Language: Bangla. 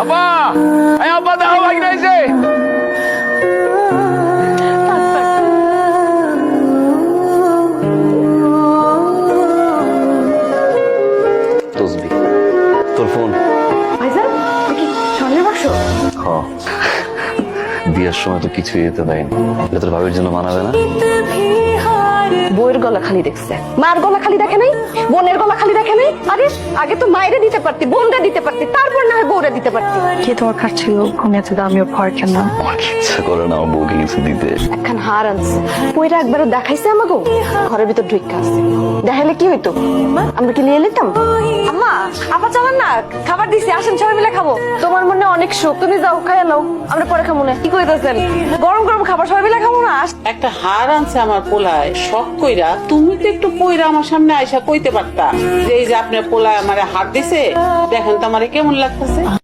আপা এই আপা দাও ভাই নাইছে তসবি তোর ফোন ভাইজান কি স্বর্ণের বাক্স? হ বিয়ের সময় তো কিছুই যেতে দেয়নি এটা তোর ভাবির জন্য মানাবে না বউয়ের গলা খালি দেখছে, মার গলা খালি দেখে নাই, বোনের গলা খালি দেখে নাই। আরে আগে তো মায়েরে দিতে পারতি, বোনরা দিতে পারতি, তারপর না হয় বউরা দিতে পারতি। কে তোমার কাছ ছিল আমি এত দামি উপহার কেন? আমার কি ইচ্ছা করে না আমার বউকে কিছু দিতে একখান হার আনছে, বইরা একবারও দেখাইছে আমাকে, ঘরের ভিতর ঢুইকা আছে। দেখাইলে কি হইতো, আমরা কি নিয়ে নিতাম? আম্মা আপা চলেন না, খাবার দিছি, আসেন সবাই মিলে খাবো। তোমার মনে অনেক শোক, তুমি যাও খাইয়া নাও, আমরা পরে খাবো না। কি কইতাছেন, গরম গরম খাবার সবাই মিলে খাবো না? একটা হার আনছে আমার পোলায় শখ কইরা, তুমি তো একটু পইরা আমার সামনে আইসা কইতে পারতা যে এই যে আপনার পোলায় আমারে হার দিছে, দেখেন তো আমারে কেমন লাগতেছে।